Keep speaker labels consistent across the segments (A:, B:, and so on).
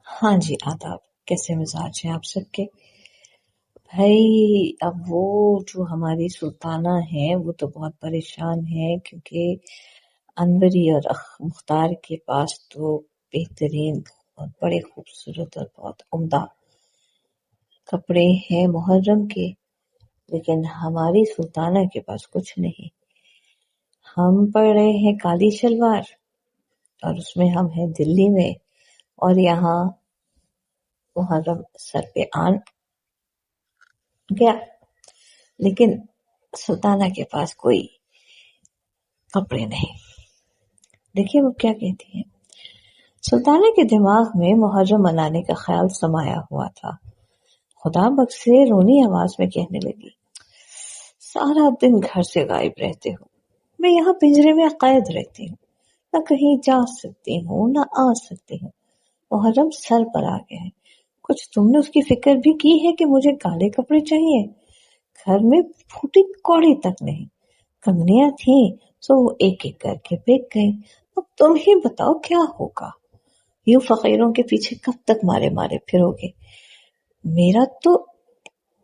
A: हाँ जी, आदाब। कैसे मिजाज हैं आप सबके? भाई अब वो जो हमारी सुल्ताना है वो तो बहुत परेशान है, क्योंकि अनवरी और मुख्तार के पास तो बेहतरीन और बड़े खूबसूरत और बहुत उम्दा कपड़े हैं मुहर्रम के, लेकिन हमारी सुल्ताना के पास कुछ नहीं। हम पढ़ रहे हैं काली शलवार और उसमें हम हैं दिल्ली में, और यहाँ मुहर्रम सर पे आन गया, लेकिन सुल्ताना के पास कोई कपड़े नहीं। देखिए वो क्या कहती है। सुल्ताना के दिमाग में मुहर्रम मनाने का ख्याल समाया हुआ था। खुदा बख्श से रोनी आवाज में कहने लगी, सारा दिन घर से गायब रहते हो, मैं यहाँ पिंजरे में कैद रहती हूँ, न कहीं जा सकती हूँ न आ सकती हूँ। मुहर्रम सर पर आ गया है, कुछ तुमने उसकी फिक्र भी की है कि मुझे काले कपड़े चाहिए? घर में फूटी कौड़ी तक नहीं, कंगनियां थी तो वो एक एक करके बिक गई। अब तुम ही बताओ क्या होगा? यूं फकीरों के पीछे कब तक मारे मारे फिरोगे?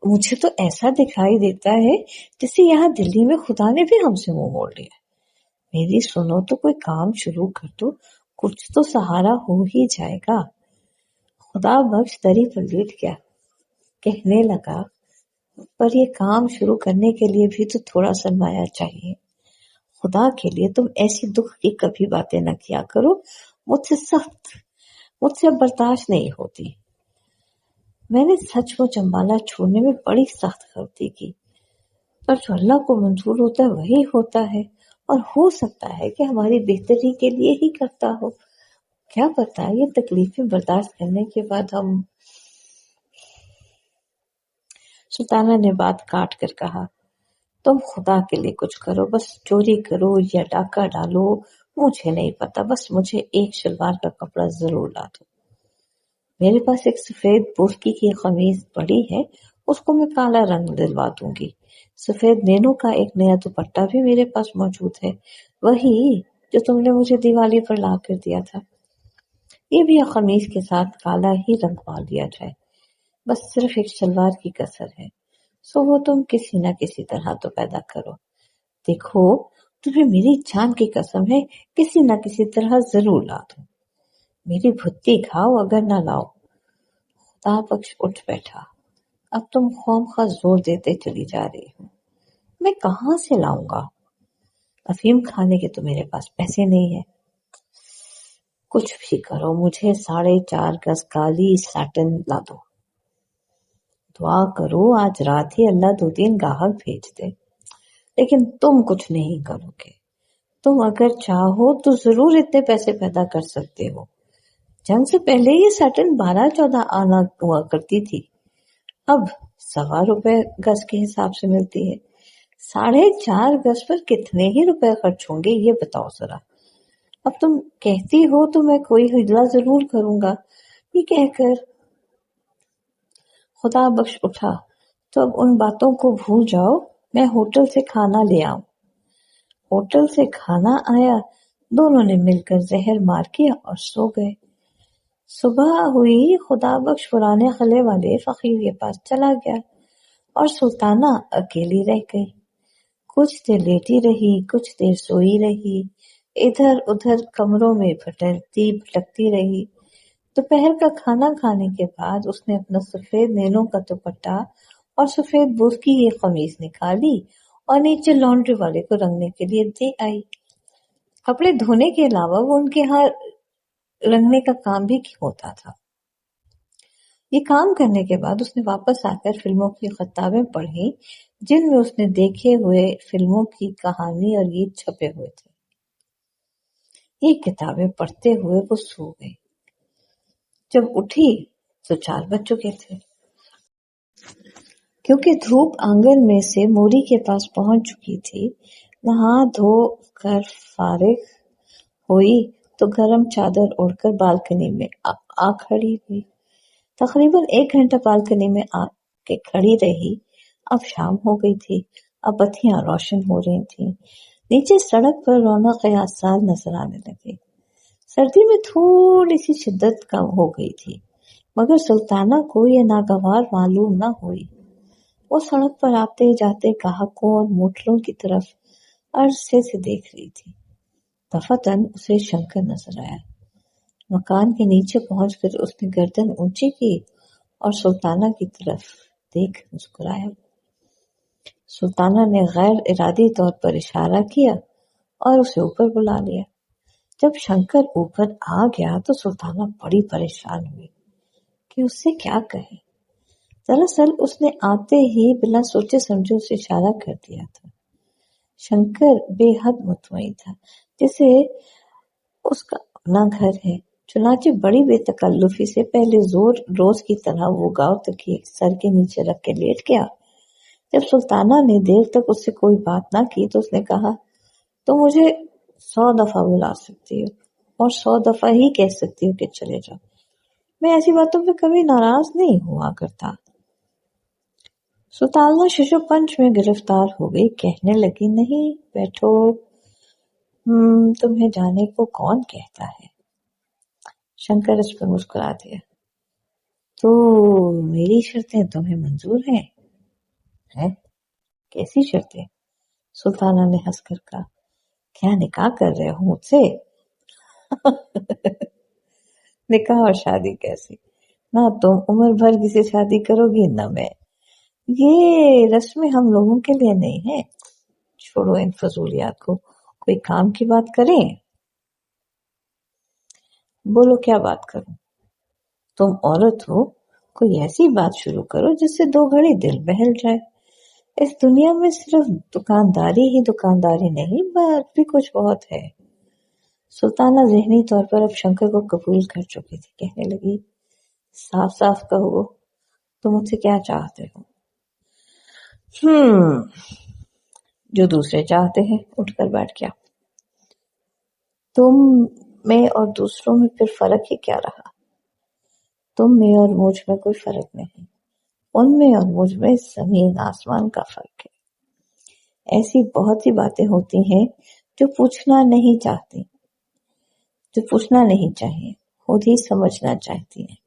A: मुझे तो ऐसा दिखाई देता है जैसे यहाँ दिल्ली में खुदा ने भी हमसे मुंह मोड़ लिया। मेरी सुनो तो कोई काम शुरू कर दो, कुछ तो सहारा हो ही जाएगा। खुदा बख्श दरी पर लेट गया, कहने लगा, पर ये काम शुरू करने के लिए भी तो थोड़ा सरमाया चाहिए। खुदा के लिए तुम ऐसी दुख की कभी बातें न किया करो, मुझसे अब बर्दाश्त नहीं होती। मैंने सचमुच अम्बाला छोड़ने में बड़ी सख्त गलती की, पर जो अल्लाह को मंजूर होता है वही होता है, और हो सकता है कि हमारी बेहतरी के लिए ही करता हो। क्या पता ये तकलीफें बर्दाश्त करने के बाद हम। सुल्ताना ने बात काट कर कहा, तुम खुदा के लिए कुछ करो, बस चोरी करो या डाका डालो, मुझे नहीं पता, बस मुझे एक शलवार का कपड़ा जरूर ला दो। मेरे पास एक सफेद बोरकी की कमीज पड़ी है, उसको मैं काला रंग दिलवा दूंगी। सफेद नेनू का एक नया दुपट्टा भी मेरे पास मौजूद है, वही जो तुमने मुझे दिवाली पर ला कर दिया था। ये भी कमीज के साथ काला ही रंगवा लिया जाए, बस सिर्फ एक शलवार की कसर है, सो वो तुम किसी न किसी तरह तो पैदा करो। देखो, तुम्हें मेरी जान की कसम है, किसी न किसी तरह जरूर ला दो। मेरी भुत्ती खाओ अगर ना लाओ। खुदा बख्श उठ बैठा, अब तुम ख्वामखा जोर देते चली जा रही हो, मैं कहाँ से लाऊंगा? अफीम खाने के तो मेरे पास पैसे नहीं है। कुछ भी करो, मुझे 4.5 गज काली सैटिन ला दो। दुआ करो आज रात ही अल्लाह 2-3 गाहक भेज दे, लेकिन तुम कुछ नहीं करोगे। तुम अगर चाहो तो जरूर इतने पैसे पैदा कर सकते हो। जंग से पहले ये सैटिन 12-14 आना हुआ करती थी, अब ₹1.25 गज के हिसाब से मिलती है। 4.5 गज पर कितने ही रुपए खर्च होंगे ये बताओ जरा। अब तुम कहती हो तो मैं कोई हिजला जरूर करूंगा। ये कहकर खुदा बख्श उठा, तो अब उन बातों को भूल जाओ, मैं होटल से खाना ले आऊं। होटल से खाना आया, दोनों ने मिलकर जहर मार किया और सो गए। सुबह हुई, खुदा बख्श पुराने खले वाले फकीर के पास चला गया और सुल्ताना अकेली रह गई। कुछ देर लेटी रही, कुछ देर सोई रही, इधर उधर कमरों में भटकती रही। दोपहर का खाना खाने के बाद उसने अपना सफेद नैनों का दुपट्टा और सफेद बुर्की की कमीज निकाली और नीचे लॉन्ड्री वाले को रंगने के लिए दे आई। कपड़े धोने के अलावा वो उनके यहाँ रंगने का काम भी होता था। ये काम करने के बाद उसने वापस आकर फिल्मों की किताबें पढ़ी, जिनमें उसने देखे हुए फिल्मों की कहानी और गीत छपे हुए थे। ये किताबें पढ़ते हुए वो सो गई। जब उठी तो 4 बज चुके थे। क्योंकि धूप आंगन में से मोरी के पास पहुंच चुकी थी, नहा धो कर फारिग हुई तो गरम चादर ओढ़कर बालकनी में आ खड़ी हुई। तकरीबन 1 घंटा बालकनी में आके खड़ी रही। अब शाम हो गई थी, अब बत्तियां रोशन हो रही थी। नीचे सड़क पर रौनक आसार नजर आने लगी। सर्दी में थोड़ी सी शिद्दत कम हो गई थी, मगर सुल्ताना को ये नागवार मालूम न हुई। वो सड़क पर आते जाते ग्राहकों और मोटरों की तरफ अरसे से देख रही थी। दफातन उसे शंकर नजर आया। मकान के नीचे पहुंचकर उसने गर्दन ऊंची की और सुल्ताना की तरफ देख मुस्कुराया। सुल्ताना ने गैर इरादी तौर पर इशारा किया और उसे ऊपर बुला लिया। जब शंकर ऊपर आ गया तो सुल्ताना बड़ी परेशान हुई कि उससे क्या कहे। दरअसल उसने आते ही बिना सोचे समझे उसे इशारा कर दिया था। शंकर बेहद मुतमईन था, जिसे उसका अपना घर है। चुनाचे बड़ी बेतकल्लुफी से पहले रोज की तरह वो गांव तकिए सर के नीचे रख के लेट गया। जब सुल्ताना ने देर तक उससे कोई बात ना की तो उसने कहा, तो मुझे 100 दफा बुला सकती हो और 100 दफा ही कह सकती हो कि चले जाओ। मैं ऐसी बातों पे कभी नाराज नहीं हुआ करता। सुल्ताना शिशु पंच में गिरफ्तार हो गई। कहने लगी, नहीं बैठो, तुम्हें जाने को कौन कहता है। शंकर इस पर मुस्कुरा दिया। तो मेरी शर्तें तुम्हें मंजूर हैं? है? कैसी शर्तें? सुल्ताना ने हंसकर कहा, क्या निकाह कर रहे हो मुझसे? निकाह और शादी कैसी? ना तुम उम्र भर किसी शादी करोगी ना मैं। ये रस्में हम लोगों के लिए नहीं है। छोड़ो इन फजूलियात को, कोई काम की बात करें। बोलो क्या बात करूं? तुम औरत हो, कोई ऐसी बात शुरू करो जिससे 2 घड़ी दिल बहल जाए। इस दुनिया में सिर्फ दुकानदारी ही दुकानदारी नहीं, बात भी कुछ बहुत है। सुल्ताना ज़हनी तौर पर अब शंकर को कबूल कर चुकी थी। कहने लगी, साफ साफ कहो, तुम मुझसे क्या चाहते हो? जो दूसरे चाहते हैं। उठकर बैठ गया। तुम में और दूसरों में फिर फर्क ही क्या रहा? तुम में और मुझ में कोई फर्क नहीं, उनमें और मुझ में जमीन आसमान का फर्क है। ऐसी बहुत सी बातें होती हैं जो पूछना नहीं चाहिए, खुद ही समझना चाहती हैं।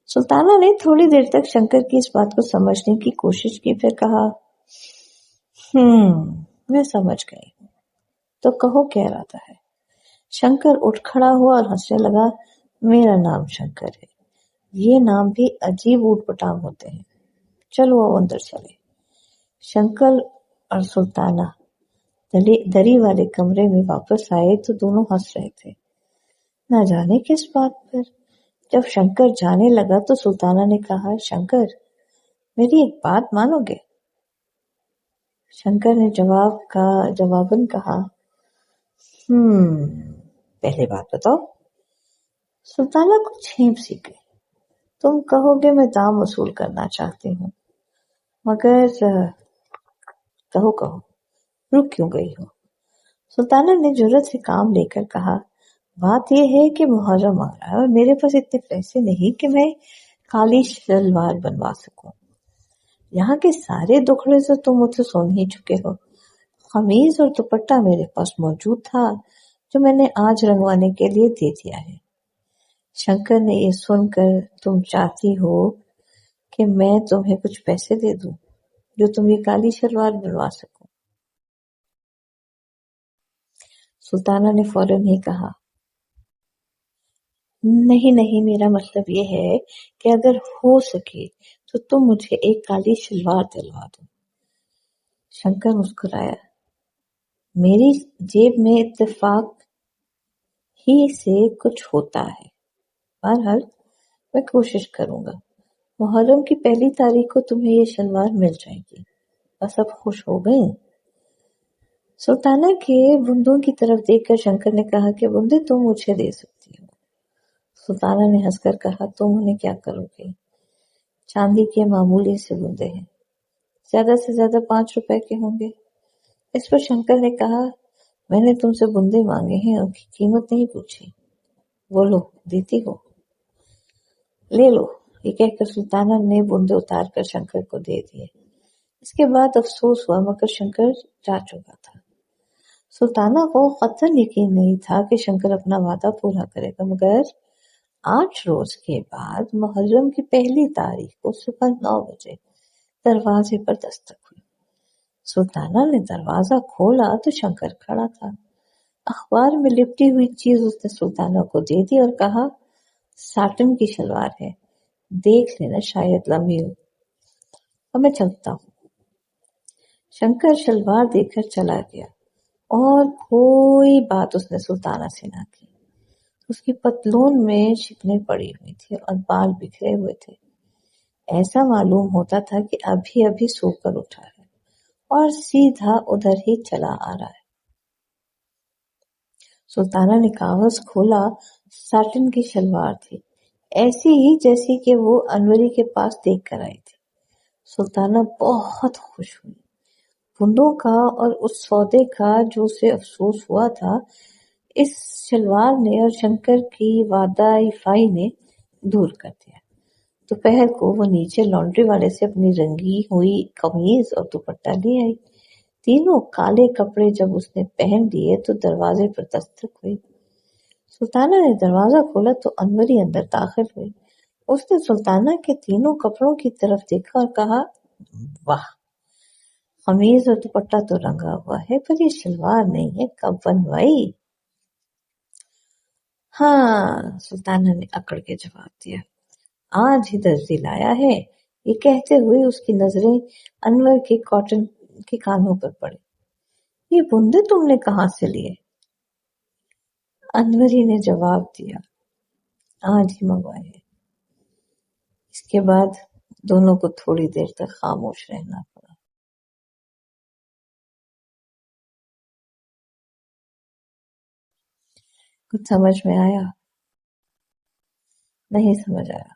A: सुल्ताना ने थोड़ी देर तक शंकर की इस बात को समझने की कोशिश की, फिर कहा, मैं समझ गई। तो कहो क्या इरादा है? शंकर उठ खड़ा हुआ और हंसने लगा। मेरा नाम शंकर है। ये नाम भी अजीब ऊटपटांग होते हैं। चलो अब अंदर चले। शंकर और सुल्ताना दरी वाले कमरे में वापस आए तो दोनों हंस रहे थे, न जाने किस बात पर। जब शंकर जाने लगा तो सुल्ताना ने कहा, शंकर, मेरी एक बात मानोगे? शंकर ने जवाबन कहा, पहले बात बताओ। सुल्ताना को छींप सी गई। तुम कहोगे मैं दाम वसूल करना चाहती हूँ, मगर कहो रुक क्यों गई हो? सुल्ताना ने जुर्रत से काम लेकर कहा, बात यह है कि मुहर्रम आ रहा है और मेरे पास इतने पैसे नहीं कि मैं काली शलवार बनवा सकूं। यहाँ के सारे दुखड़े तो तुम मुझसे सुन ही चुके हो। कमीज और दुपट्टा मेरे पास मौजूद था, जो मैंने आज रंगवाने के लिए दे दिया है। शंकर ने ये सुनकर, तुम चाहती हो कि मैं तुम्हें कुछ पैसे दे दूं जो तुम ये काली शलवार बनवा सको? सुल्ताना ने फौरन ही कहा, नहीं, मेरा मतलब ये है कि अगर हो सके तो तुम मुझे एक काली शलवार दिलवा दो। शंकर मुस्कुराया। मेरी जेब में इत्तेफाक ही से कुछ होता है। बहरहाल मैं कोशिश करूंगा। मुहर्रम की पहली तारीख को तुम्हें ये शलवार मिल जाएगी। बस अब खुश हो गई? सुल्ताना के बुंदों की तरफ देखकर शंकर ने कहा कि बुंदे तुम मुझे दे सकती हो। सुल्ताना ने हंसकर कहा, तुम उन्हें क्या करोगे? चांदी के मामूली से बुंदे हैं, ज्यादा से ज्यादा 5 रुपए के होंगे। इस पर शंकर ने कहा, मैंने तुमसे बुंदे मांगे हैं, उनकी कीमत नहीं पूछी। बोलो, देती हो? ले लो। ये कहकर सुल्ताना ने बुंदे उतार कर शंकर को दे दिए। इसके बाद अफसोस हुआ, मगर शंकर जा चुका था। सुल्ताना को कतई यकीन नहीं था कि शंकर अपना वादा पूरा करेगा, मगर 8 रोज के बाद मुहर्रम की पहली तारीख को सुबह 9 बजे दरवाजे पर दस्तक हुई। सुल्ताना ने दरवाजा खोला तो शंकर खड़ा था। अखबार में लिपटी हुई चीज उसने सुल्ताना को दे दी और कहा, साटन की शलवार है, देख लेना, शायद लम्बी हो। अब मैं चलता हूँ। शंकर शलवार देकर चला गया और कोई बात उसने सुल्ताना से ना की। उसकी पतलून में शिकने पड़ी हुई थी और बाल बिखरे हुए थे। ऐसा मालूम होता था कि अभी अभी सोकर उठा है और सीधा उधर ही चला आ रहा है। सुल्ताना ने कागज खोला। साटन की शलवार थी, ऐसी ही जैसी कि वो अनवरी के पास देख कर आई थी। सुल्ताना बहुत खुश हुई। फुंदों का और उस सौदे का जो उसे अफसोस हुआ था, इस शलवार ने और शंकर की वादाइफाई ने दूर कर दिया। दोपहर को वो नीचे लॉन्ड्री वाले से अपनी रंगी हुई कमीज और दुपट्टा ले आई। तीनों काले कपड़े जब उसने पहन लिए तो दरवाजे पर दस्तक हुई। सुल्ताना ने दरवाजा खोला तो अनवरी अंदर दाखिल हुई। उसने सुल्ताना के तीनों कपड़ों की तरफ देखा और कहा, वाह, कमीज और दुपट्टा तो रंगा हुआ है, पर ये शलवार नहीं है, कब बनवाई? हाँ, सुल्ताना ने अकड़ के जवाब दिया, आज ही दर्जी लाया है। ये कहते हुए उसकी नजरें अनवर के कॉटन के कानों पर पड़ी। ये बुंदे तुमने कहाँ से लिए? अनवरी ने जवाब दिया, आज ही मंगवाए हैं। इसके बाद दोनों को थोड़ी देर तक खामोश रहना पड़ा। कुछ समझ में आया? नहीं समझ आया?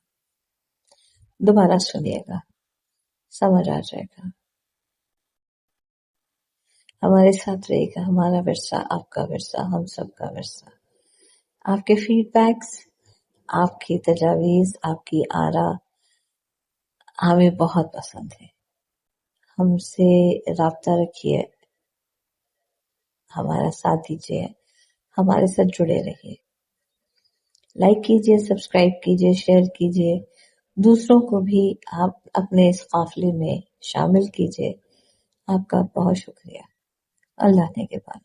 A: दोबारा सुनिएगा, समझ आ जाएगा। हमारे साथ रहेगा हमारा विरसा, आपका विरसा, हम सबका विरसा। आपके फीडबैक्स, आपकी तजावीज, आपकी आरा हमें बहुत पसंद है। हमसे राब्ता रखिए, हमारा साथ दीजिए, हमारे साथ जुड़े रहिए। लाइक कीजिए, सब्सक्राइब कीजिए, शेयर कीजिए, दूसरों को भी आप अपने इस काफिले में शामिल कीजिए। आपका बहुत शुक्रिया। अल्लाह ने के बाद।